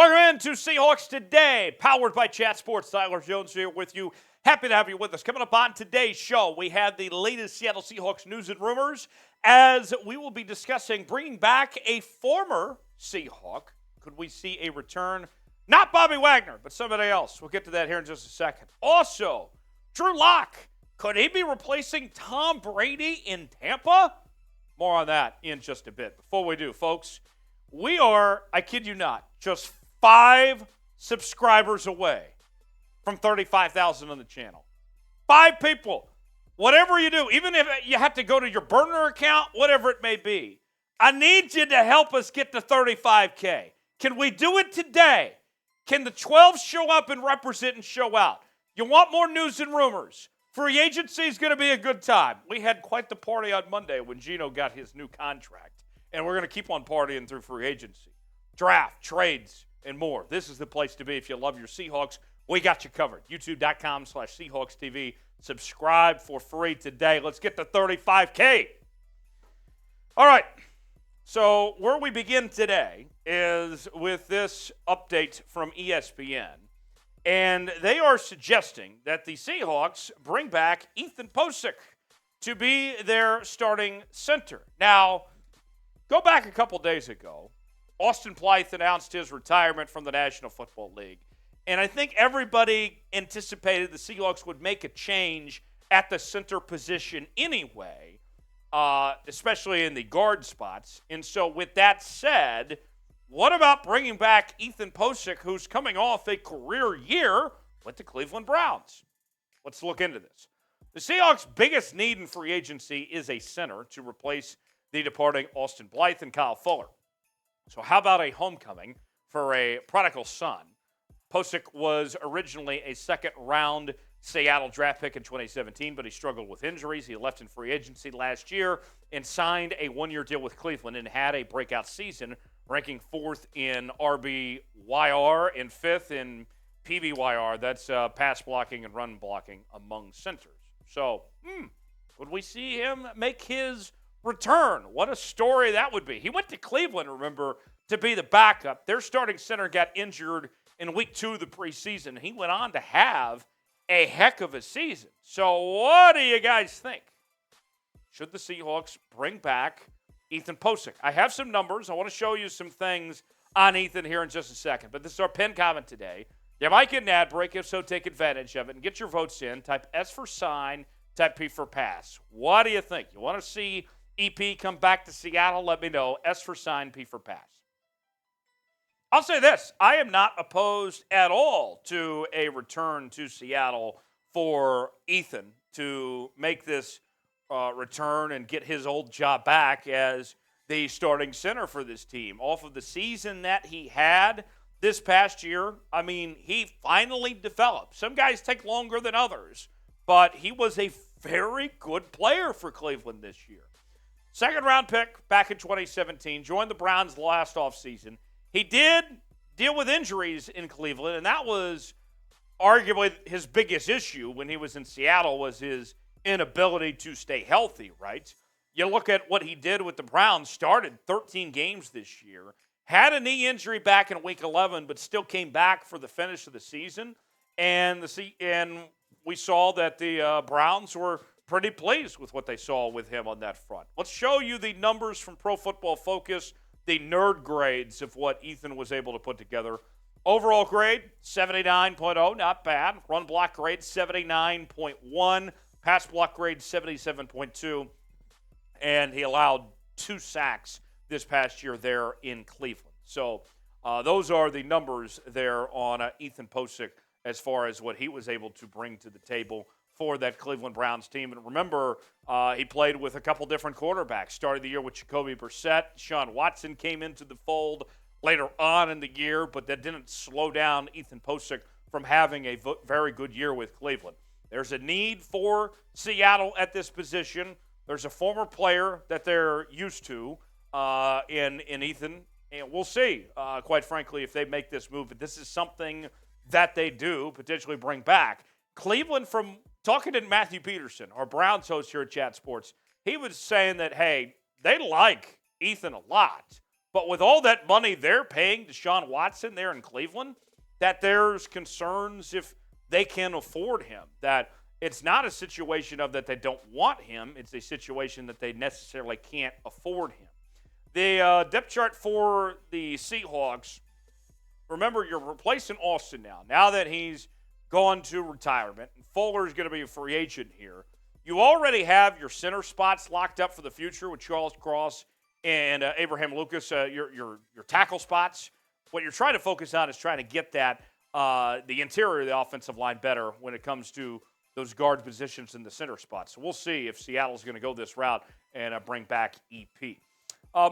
Welcome into Seahawks Today, powered by Chat Sports. Tyler Jones here with you. Happy to have you with us. Coming up on today's show, we have the latest Seattle Seahawks news and rumors, as we will be discussing bringing back a former Seahawk. Could we see a return? Not Bobby Wagner, but somebody else. We'll get to that here in just a second. Also, Drew Lock. Could he be replacing Tom Brady in Tampa? More on that in just a bit. Before we do, folks, we are, I kid you not, just 5 subscribers away from 35,000 on the channel. 5 people. Whatever you do, even if you have to go to your burner account, whatever it may be, I need you to help us get to 35K. Can we do it today? Can the 12 show up and represent and show out? You want more news and rumors? Free agency is going to be a good time. We had quite the party on Monday when Geno got his new contract, and we're going to keep on partying through free agency. Draft, trades, and more. This is the place to be if you love your Seahawks. We got you covered. YouTube.com/Seahawks TV. Subscribe for free today. Let's get to 35K. All right. So where we begin today is with this update from ESPN. And they are suggesting that the Seahawks bring back Ethan Pocic to be their starting center. Now, go back a couple days ago. Austin Blythe announced his retirement from the National Football League. And I think everybody anticipated the Seahawks would make a change at the center position anyway, especially in the guard spots. And so with that said, what about bringing back Ethan Pocic, who's coming off a career year with the Cleveland Browns? Let's look into this. The Seahawks' biggest need in free agency is a center to replace the departing Austin Blythe and Kyle Fuller. So how about a homecoming for a prodigal son? Pocic was originally a second-round Seattle draft pick in 2017, but he struggled with injuries. He left in free agency last year and signed a one-year deal with Cleveland and had a breakout season, ranking 4th in RBYR and 5th in PBYR. That's pass blocking and run blocking among centers. So, would we see him make his return? What a story that would be. He went to Cleveland, remember, to be the backup. Their starting center got injured in week 2 of the preseason. He went on to have a heck of a season. So what do you guys think? Should the Seahawks bring back Ethan Pocic? I have some numbers. I want to show you some things on Ethan here in just a second. But this is our pinned comment today. You might get an ad break. If so, take advantage of it and get your votes in. Type S for sign, type P for pass. What do you think? You want to see EP come back to Seattle? Let me know. S for sign, P for pass. I'll say this. I am not opposed at all to a return to Seattle for Ethan to make this return and get his old job back as the starting center for this team. Off of the season that he had this past year, I mean, he finally developed. Some guys take longer than others, but he was a very good player for Cleveland this year. Second-round pick back in 2017, joined the Browns last offseason. He did deal with injuries in Cleveland, and that was arguably his biggest issue when he was in Seattle was his inability to stay healthy, right? You look at what he did with the Browns, started 13 games this year, had a knee injury back in week 11, but still came back for the finish of the season, and we saw that the Browns were pretty pleased with what they saw with him on that front. Let's show you the numbers from Pro Football Focus, the nerd grades of what Ethan was able to put together. Overall grade, 79.0, not bad. Run block grade, 79.1. Pass block grade, 77.2. And he allowed 2 sacks this past year there in Cleveland. So those are the numbers there on Ethan Pocic as far as what he was able to bring to the table for that Cleveland Browns team. And remember, he played with a couple different quarterbacks. Started the year with Jacoby Brissett. Sean Watson came into the fold later on in the year, but that didn't slow down Ethan Pocic from having a very good year with Cleveland. There's a need for Seattle at this position. There's a former player that they're used to in Ethan. And we'll see, quite frankly, if they make this move. But this is something that they do potentially bring back. Cleveland, from talking to Matthew Peterson, our Browns host here at Chat Sports, he was saying that, hey, they like Ethan a lot, But with all that money they're paying Deshaun Watson there in Cleveland, that there's concerns if they can afford him. That it's not a situation of that they don't want him. It's a situation that they necessarily can't afford him. The depth chart for the Seahawks, remember, you're replacing Austin now. Now that he's gone to retirement, and Fuller's going to be a free agent here, you already have your center spots locked up for the future with Charles Cross and Abraham Lucas, your tackle spots. What you're trying to focus on is trying to get that the interior of the offensive line better when it comes to those guard positions in the center spots. So we'll see if Seattle's going to go this route and bring back EP.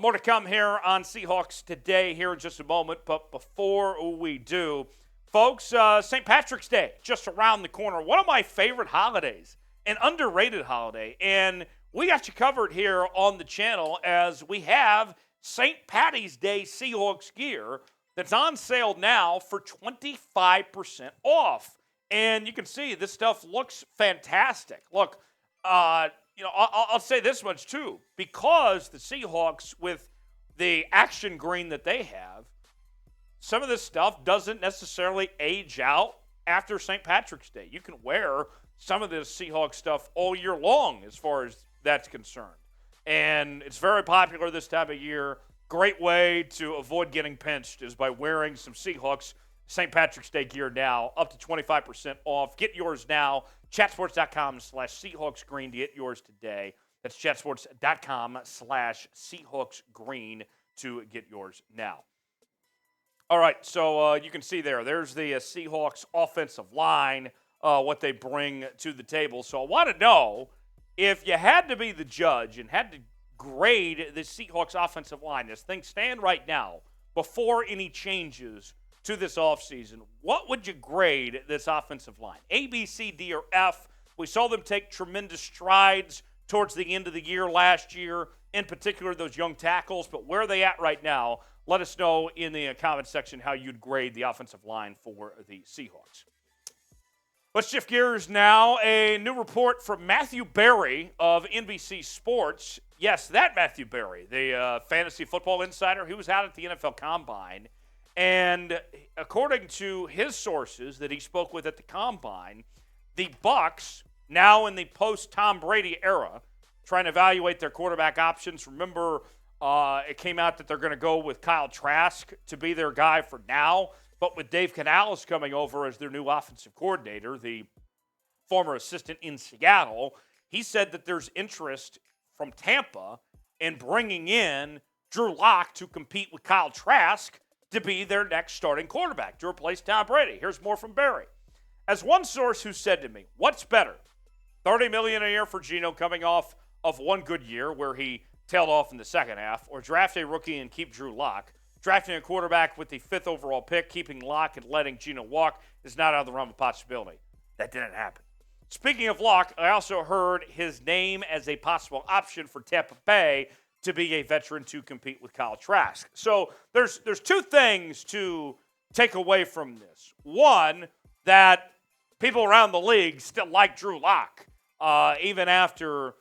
More to come here on Seahawks Today here in just a moment. But before we do, folks, St. Patrick's Day just around the corner. One of my favorite holidays, an underrated holiday. And we got you covered here on the channel as we have St. Patty's Day Seahawks gear that's on sale now for 25% off. And you can see this stuff looks fantastic. Look, I'll say this much too. Because the Seahawks, with the action green that they have, some of this stuff doesn't necessarily age out after St. Patrick's Day. You can wear some of this Seahawks stuff all year long as far as that's concerned. And it's very popular this time of year. Great way to avoid getting pinched is by wearing some Seahawks St. Patrick's Day gear now, up to 25% off. Get yours now. Chatsports.com/SeahawksGreen to get yours today. That's chatsports.com/SeahawksGreen to get yours now. All right, so you can see there's the Seahawks offensive line, what they bring to the table. So I want to know, if you had to be the judge and had to grade the Seahawks offensive line as things stand right now, before any changes to this offseason, what would you grade this offensive line? A, B, C, D, or F? We saw them take tremendous strides towards the end of the year last year, in particular those young tackles, but where are they at right now? Let us know in the comment section how you'd grade the offensive line for the Seahawks. Let's shift gears now. A new report from Matthew Berry of NBC Sports. Yes, that Matthew Berry, the fantasy football insider. He was out at the NFL Combine. And according to his sources that he spoke with at the Combine, the Bucs, now in the post-Tom Brady era, trying to evaluate their quarterback options. Remember, it came out that they're going to go with Kyle Trask to be their guy for now. But with Dave Canales coming over as their new offensive coordinator, the former assistant in Seattle, he said that there's interest from Tampa in bringing in Drew Lock to compete with Kyle Trask to be their next starting quarterback, to replace Tom Brady. Here's more from Barry. As one source who said to me, what's better, $30 million a year for Geno coming off of one good year where he tailed off in the second half, or draft a rookie and keep Drew Lock? Drafting a quarterback with the 5th overall pick, keeping Lock and letting Geno walk is not out of the realm of possibility. That didn't happen. Speaking of Lock, I also heard his name as a possible option for Tampa Bay to be a veteran to compete with Kyle Trask. So there's two things to take away from this. One, that people around the league still like Drew Lock, even after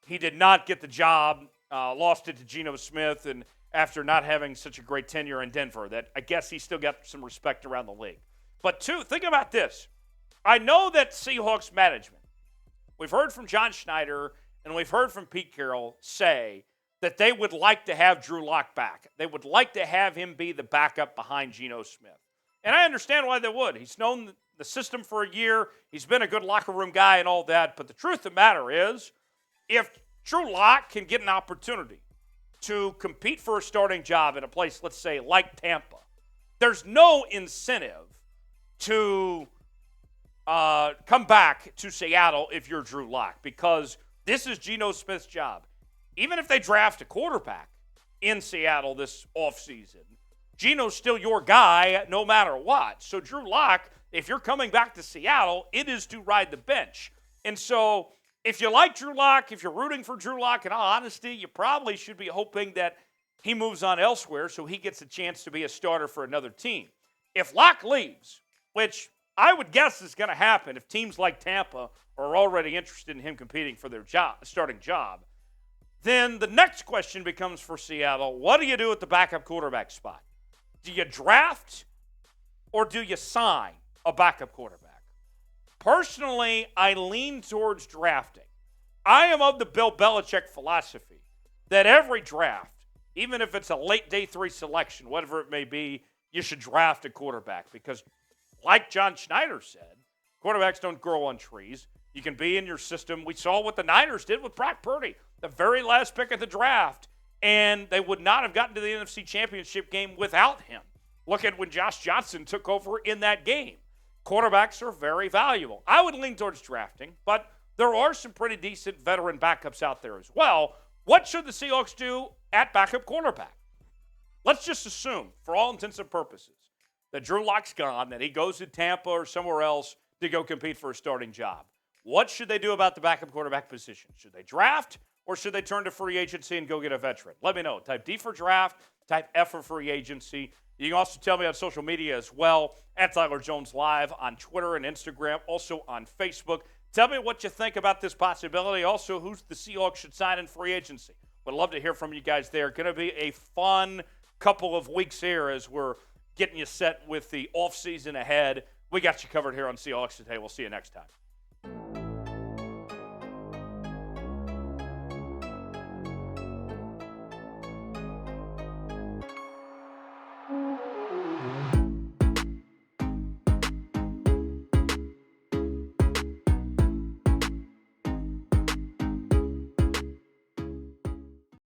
he did not get the job, lost it to Geno Smith, and after not having such a great tenure in Denver, that I guess he still got some respect around the league. But two, think about this. I know that Seahawks management, we've heard from John Schneider and we've heard from Pete Carroll say that they would like to have Drew Lock back. They would like to have him be the backup behind Geno Smith. And I understand why they would. He's known the system for a year. He's been a good locker room guy and all that. But the truth of the matter is, if Drew Lock can get an opportunity to compete for a starting job in a place, let's say, like Tampa, there's no incentive to come back to Seattle if you're Drew Lock, because this is Geno Smith's job. Even if they draft a quarterback in Seattle this offseason, Geno's still your guy no matter what. So Drew Lock, if you're coming back to Seattle, it is to ride the bench. And so if you like Drew Lock, if you're rooting for Drew Lock, in all honesty, you probably should be hoping that he moves on elsewhere so he gets a chance to be a starter for another team. If Lock leaves, which I would guess is going to happen if teams like Tampa are already interested in him competing for their job, starting job, then the next question becomes for Seattle, what do you do at the backup quarterback spot? Do you draft or do you sign a backup quarterback? Personally, I lean towards drafting. I am of the Bill Belichick philosophy that every draft, even if it's a late day 3 selection, whatever it may be, you should draft a quarterback because, like John Schneider said, quarterbacks don't grow on trees. You can be in your system. We saw what the Niners did with Brock Purdy, the very last pick of the draft, and they would not have gotten to the NFC Championship game without him. Look at when Josh Johnson took over in that game. Quarterbacks are very valuable. I would lean towards drafting, but there are some pretty decent veteran backups out there as well. What should the Seahawks do at backup quarterback? Let's just assume, for all intents and purposes, that Drew Lock's gone, that he goes to Tampa or somewhere else to go compete for a starting job. What should they do about the backup quarterback position? Should they draft or should they turn to free agency and go get a veteran? Let me know. Type D for draft, type F for free agency. You can also tell me on social media as well, at Tyler Jones Live on Twitter and Instagram, also on Facebook. Tell me what you think about this possibility. Also, who the Seahawks should sign in free agency. Would love to hear from you guys there. Going to be a fun couple of weeks here as we're getting you set with the offseason ahead. We got you covered here on Seahawks Today. We'll see you next time.